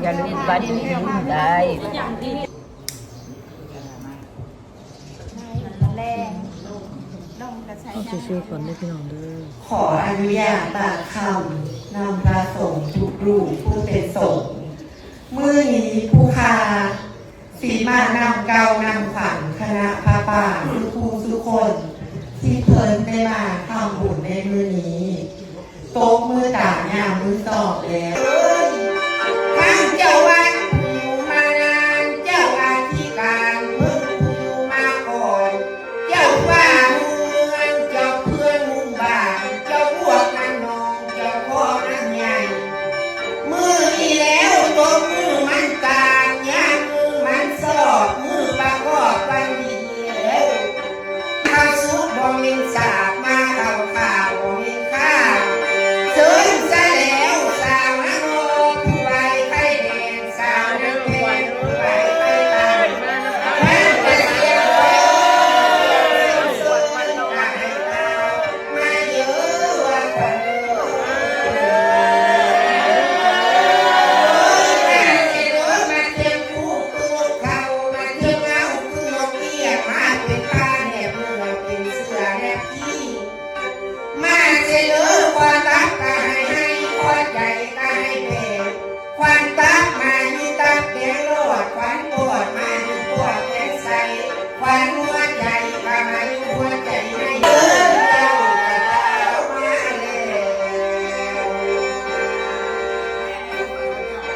อย่าลืมว่าที่นี่ได้ต้องช่วยๆก่อนได้พี่น้องเด้อขออนุญาตตามคำนำพระสงฆ์ทุกรูปผู้เป็นสงฆ์มื้อนี้ผู้คาสีมานำเกานำฝันคณะพระป่าทุกผู้ทุกคนที่เพิ่นได้มาทำบุญในมื้อนี้โต๊ะมือต่างยามมือสอบแล้วข้างเจ้าวัดอยู่มานานเจ้าอธิการเพิ่งอยู่มาก่อนเจ้าว่าเมืองเจ้าเพื่อนหมู่บ้านเจ้าพวกนันนองเจ้าพ่อนันใหญ่มืออีแล้วตัวมือมันตางยามมือมันสอบมือประกอบวันดีแล้วข้าสุดบ่มินสาบมาเอาข่าวบ่มินข้าวเชิญซะแล้วสาวนโนผู้ใบไข่แดงสาวนางแดงผู้ใบไข่ตาแม่จะเสียสวดมันลงมาให้เรามาเยอะว่ากันมาเที่ยวคู่คือเขามาเที่ยวเอาคือนกเอี้ยมาเป็นข้าแนบเมื่อเป็นเสือแนบที่มาเจริญความรักก็ให้ความใจก็ให้แผ่ความตักมาอยู่ตักแดงโลดความปวดมาอยู่ปวดแดงใสความหัวใจก็มาอยู่หัวใจให้เดินเจ้าก็เท้ามาแล้ว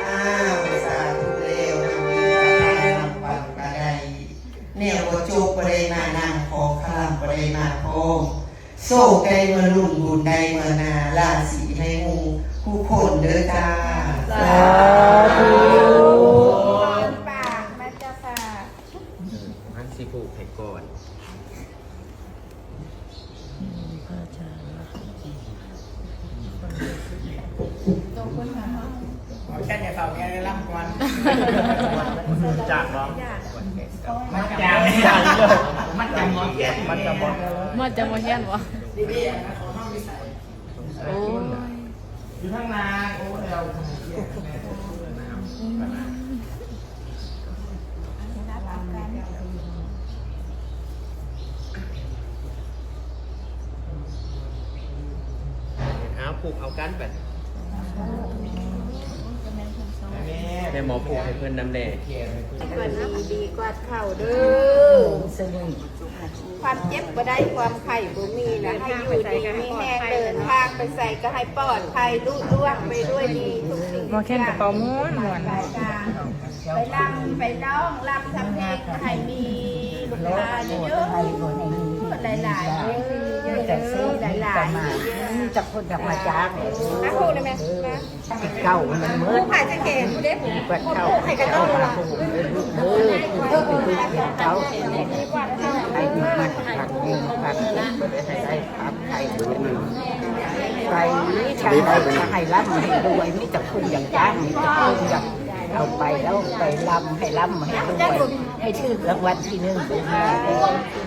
อ้าวสาธุเร็วทำปังกระไดเนี่ยว่าโจกประเดมานั่งขอข้ามประเดมาโพงโซ่ไกลเมื่อรุ่นบุญใดเมื่อนาราศีในงูผู้คนเด้อจ้าสาธุปากมาจะฝาก มันสิผูกให้ก่อน พระอาจารย์ตรงคนหา แค่เนี่ยเขาแค่รับควัน จากร้อง มันจำไม่ได้เลยมันจำมองแค่มันจำมอง มันจะมาเฮียนวะ ดีๆนะขอห้องมีใส่ โอ้ย อยู่ข้างนาโอ้เรา เอาผูกเอากันแบบแม่หมอผูกให้เพื่อนน้ำแดง ก่อนน้ำดีกว่าเข่าเด้อความเจ็บบ่ได้ความไข้บ่มีนะให้อยู่ดีมีแห้งเดินทางไปใส่ก็ให้ปลอดภัยลุล่วงไปด้วยดีทุกสิ่ง มาแค่กระเป๋าม้วนม้วน ไปลำไปร้องลำทำเพลงให้มีลูกค้าเยอะๆหลายๆเยอะๆหลายๆ มีจับคนจับมาจาก นะครูได้ไหมนะ เก่ามันเมื่อ ผู้ขายจะเก่งผู้เด็ก ปัดเก่าเอามาผูกเก่าไอ้ที่มันผักเองผักให้ผักไข่ดูไปชายให้รับให้ด้วยมีแต่คนอย่างจ้างมีแต่คนอย่างเอาไปแล้วไปลำให้ลำให้ด้วยให้ชื่อรางวัลที่หนึ่งไปใ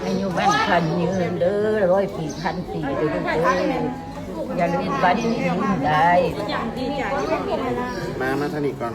ห้อยู่บ้านพันยืนเด้อ100 ปีพันปีเด้ออย่าลืมว่าที่นี่ได้ มาทางนี้ก่อน